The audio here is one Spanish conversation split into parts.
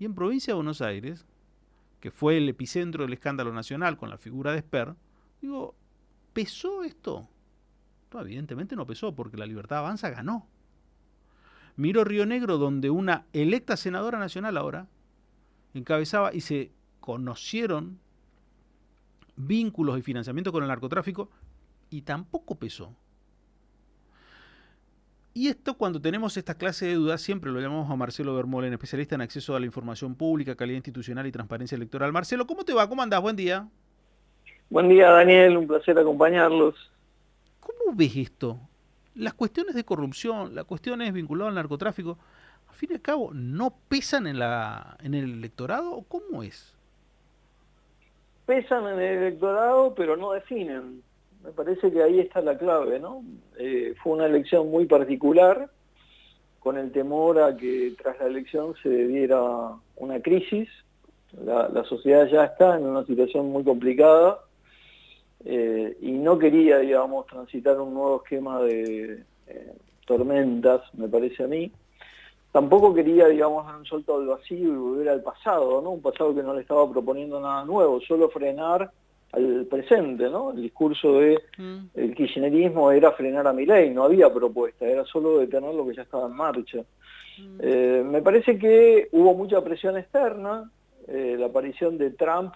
Y en Provincia de Buenos Aires, que fue el epicentro del escándalo nacional con la figura de Esper, digo, ¿pesó esto? No, evidentemente no pesó, porque la Libertad Avanza ganó. Miro Río Negro, donde una electa senadora nacional ahora encabezaba y se conocieron vínculos y financiamiento con el narcotráfico y tampoco pesó. Y esto, cuando tenemos esta clase de dudas, siempre lo llamamos a Marcelo Vermolen, especialista en acceso a la información pública, calidad institucional y transparencia electoral. Marcelo, ¿cómo te va? ¿Cómo andás? Buen día. Buen día, Daniel, un placer acompañarlos. ¿Cómo ves esto? Las cuestiones de corrupción, las cuestiones vinculadas al narcotráfico, al fin y al cabo, ¿no pesan en el electorado o cómo es? Pesan en el electorado, pero no definen. Me parece que ahí está la clave, ¿no? Fue una elección muy particular, con el temor a que tras la elección se diera una crisis. La sociedad ya está en una situación muy complicada y no quería, digamos, transitar un nuevo esquema de tormentas, me parece a mí. Tampoco quería, digamos, dar un salto al vacío y volver al pasado, ¿no? Un pasado que no le estaba proponiendo nada nuevo, solo frenar al presente, ¿no? El discurso de el kirchnerismo era frenar a Milei, no había propuesta, era solo detener lo que ya estaba en marcha. Me parece que hubo mucha presión externa, la aparición de Trump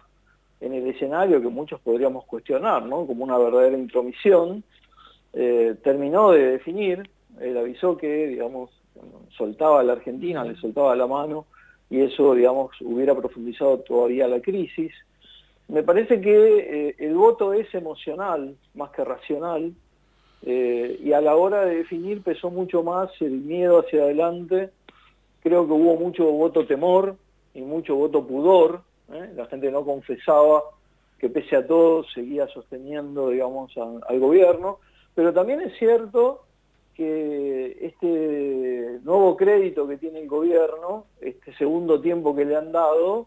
en el escenario, que muchos podríamos cuestionar, ¿no? Como una verdadera intromisión, terminó de definir, él avisó que, digamos, soltaba a la Argentina, le soltaba la mano, y eso, digamos, hubiera profundizado todavía la crisis. Me parece que el voto es emocional, más que racional, y a la hora de definir pesó mucho más el miedo hacia adelante. Creo que hubo mucho voto temor y mucho voto pudor, ¿eh? La gente no confesaba que pese a todo seguía sosteniendo, digamos, al gobierno, pero también es cierto que este nuevo crédito que tiene el gobierno, este segundo tiempo que le han dado,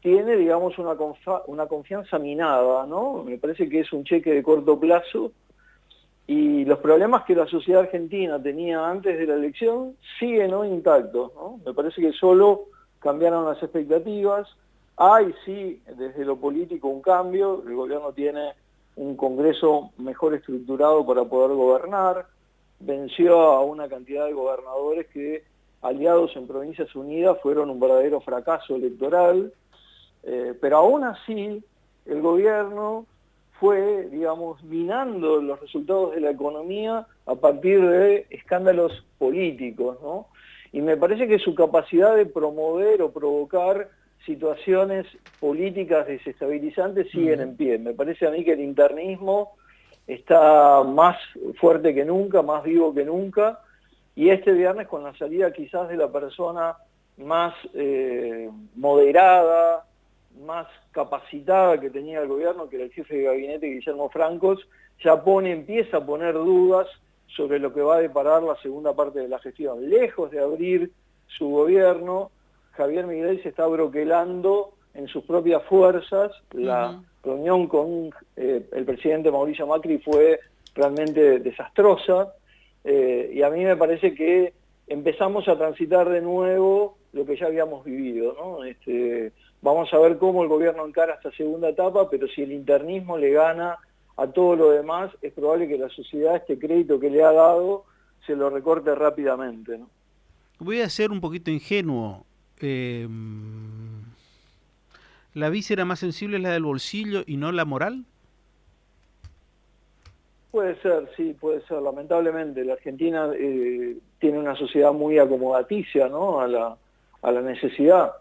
tiene, digamos, una confianza minada, ¿no? Me parece que es un cheque de corto plazo y los problemas que la sociedad argentina tenía antes de la elección siguen hoy intactos, ¿no? Me parece que solo cambiaron las expectativas. Hay, sí, desde lo político un cambio, el gobierno tiene un Congreso mejor estructurado para poder gobernar, venció a una cantidad de gobernadores que, aliados en Provincias Unidas, fueron un verdadero fracaso electoral, pero aún así el gobierno fue, digamos, minando los resultados de la economía a partir de escándalos políticos, ¿no? Y me parece que su capacidad de promover o provocar situaciones políticas desestabilizantes siguen en pie. Me parece a mí que el internismo está más fuerte que nunca, más vivo que nunca, y este viernes con la salida quizás de la persona más moderada, más capacitada que tenía el gobierno, que era el jefe de gabinete Guillermo Francos, ya empieza a poner dudas sobre lo que va a deparar la segunda parte de la gestión. Lejos de abrir su gobierno, Javier Milei se está broquelando en sus propias fuerzas. La reunión con el presidente Mauricio Macri fue realmente desastrosa, y a mí me parece que empezamos a transitar de nuevo lo que ya habíamos vivido, ¿no? Vamos a ver cómo el gobierno encara esta segunda etapa, pero si el internismo le gana a todo lo demás, es probable que la sociedad este crédito que le ha dado se lo recorte rápidamente, ¿no? Voy a ser un poquito ingenuo. ¿La víscera más sensible es la del bolsillo y no la moral? Puede ser, sí, puede ser. Lamentablemente, la Argentina tiene una sociedad muy acomodaticia, ¿no? A la necesidad.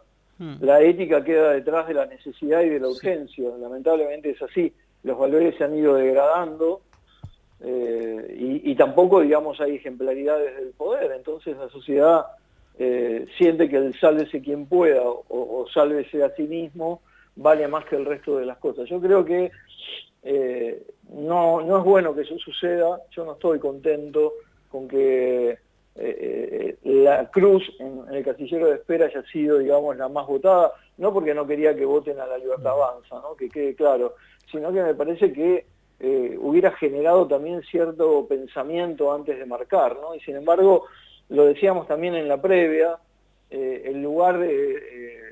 La ética queda detrás de la necesidad y de la urgencia. Lamentablemente es así. Los valores se han ido degradando y tampoco, digamos, hay ejemplaridades del poder. Entonces la sociedad siente que el sálvese quien pueda o sálvese a sí mismo vale más que el resto de las cosas. Yo creo que no es bueno que eso suceda. Yo no estoy contento con que la cruz en el casillero de espera haya sido, digamos, la más votada, no porque no quería que voten a la Libertad Avanza, ¿no? Que quede claro, sino que me parece que hubiera generado también cierto pensamiento antes de marcar, ¿no? Y sin embargo, lo decíamos también en la previa, el lugar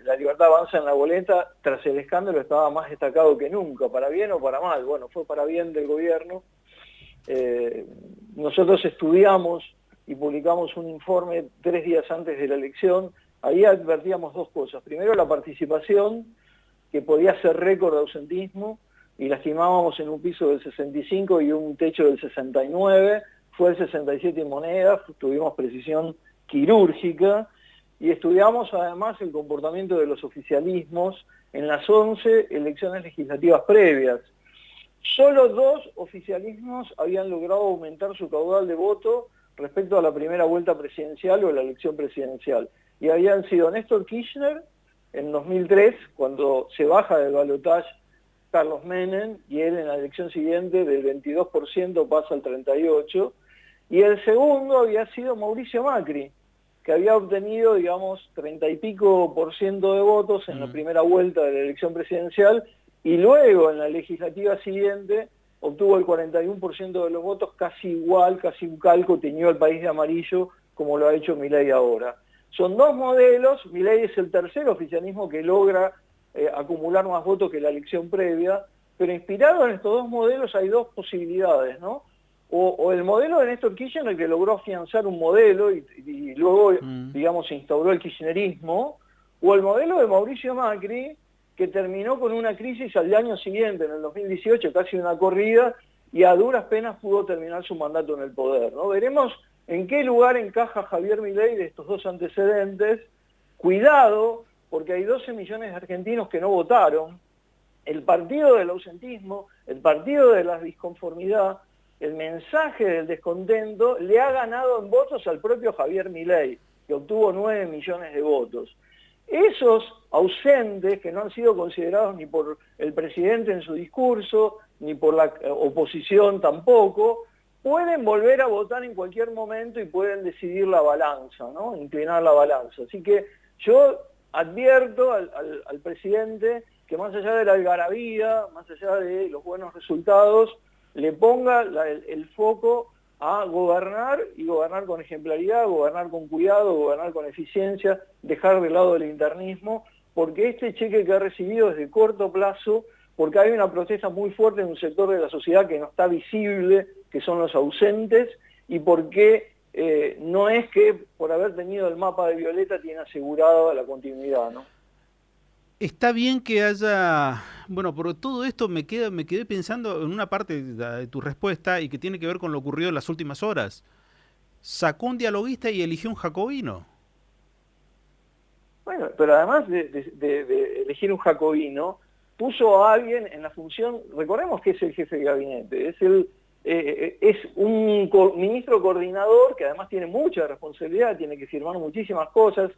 La Libertad Avanza en la boleta, tras el escándalo, estaba más destacado que nunca, para bien o para mal. Bueno, fue para bien del gobierno. Nosotros estudiamos y publicamos un informe 3 días antes de la elección. Ahí advertíamos 2 cosas. Primero, la participación, que podía ser récord de ausentismo, y la estimábamos en un piso del 65 y un techo del 69, fue el 67 y monedas, tuvimos precisión quirúrgica, y estudiamos además el comportamiento de los oficialismos en las 11 elecciones legislativas previas. Solo 2 oficialismos habían logrado aumentar su caudal de voto respecto a la primera vuelta presidencial o la elección presidencial, y habían sido Néstor Kirchner en 2003, cuando se baja del balotaje Carlos Menem, y él en la elección siguiente del 22% pasa al 38%, y el segundo había sido Mauricio Macri, que había obtenido, digamos, 30 y pico % de votos en la primera vuelta de la elección presidencial, y luego en la legislativa siguiente obtuvo el 41% de los votos, casi igual, casi un calco, teñió al país de amarillo, como lo ha hecho Milei ahora. Son 2 modelos. Milei es el tercer oficialismo que logra acumular más votos que la elección previa, pero inspirado en estos 2 modelos hay 2 posibilidades, ¿no? O el modelo de Néstor Kirchner, que logró afianzar un modelo y luego, digamos, se instauró el kirchnerismo, o el modelo de Mauricio Macri, que terminó con una crisis al año siguiente, en el 2018, casi una corrida, y a duras penas pudo terminar su mandato en el poder, ¿no? Veremos en qué lugar encaja Javier Milei de estos 2 antecedentes. Cuidado, porque hay 12 millones de argentinos que no votaron. El partido del ausentismo, el partido de la disconformidad, el mensaje del descontento, le ha ganado en votos al propio Javier Milei, que obtuvo 9 millones de votos. Esos ausentes, que no han sido considerados ni por el presidente en su discurso, ni por la oposición tampoco, pueden volver a votar en cualquier momento y pueden decidir la balanza, ¿no? Inclinar la balanza. Así que yo advierto al presidente que, más allá de la algarabía, más allá de los buenos resultados, le ponga el foco a gobernar, y gobernar con ejemplaridad, gobernar con cuidado, gobernar con eficiencia, dejar de lado el internismo, porque este cheque que ha recibido es de corto plazo, porque hay una protesta muy fuerte en un sector de la sociedad que no está visible, que son los ausentes, y porque no es que por haber tenido el mapa de Violeta tiene asegurada la continuidad, ¿no? Está bien que haya, bueno, por todo esto me quedé pensando en una parte de tu respuesta y que tiene que ver con lo ocurrido en las últimas horas. Sacó un dialoguista y eligió un jacobino. Bueno, pero además de elegir un jacobino, puso a alguien en la función, recordemos que es el jefe de gabinete, es un ministro coordinador que además tiene mucha responsabilidad, tiene que firmar muchísimas cosas,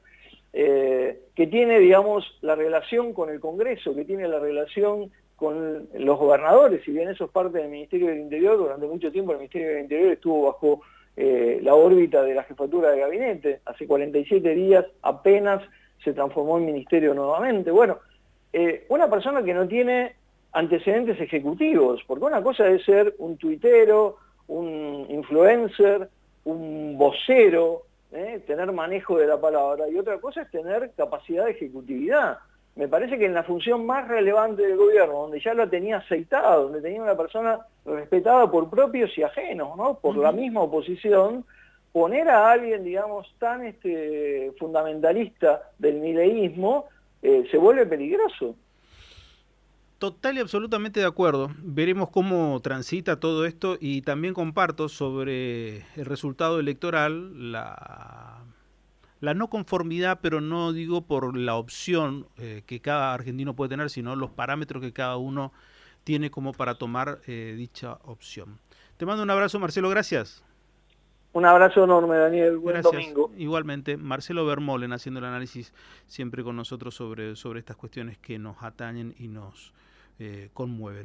que tiene, digamos, la relación con el Congreso, que tiene la relación con los gobernadores. Si bien eso es parte del Ministerio del Interior, durante mucho tiempo el Ministerio del Interior estuvo bajo la órbita de la jefatura de gabinete. Hace 47 días apenas se transformó en ministerio nuevamente. Bueno, una persona que no tiene antecedentes ejecutivos, porque una cosa es ser un tuitero, un influencer, un vocero, tener manejo de la palabra, y otra cosa es tener capacidad de ejecutividad. Me parece que en la función más relevante del gobierno, donde ya lo tenía aceitado, donde tenía una persona respetada por propios y ajenos, ¿no? Por la misma oposición, poner a alguien, digamos, tan fundamentalista del mileísmo, se vuelve peligroso. Total y absolutamente de acuerdo. Veremos cómo transita todo esto, y también comparto sobre el resultado electoral la no conformidad, pero no digo por la opción que cada argentino puede tener, sino los parámetros que cada uno tiene como para tomar dicha opción. Te mando un abrazo, Marcelo, gracias. Un abrazo enorme, Daniel. Buen Gracias. domingo. Igualmente, Marcelo Vermolen haciendo el análisis siempre con nosotros sobre estas cuestiones que nos atañen y nos conmueven.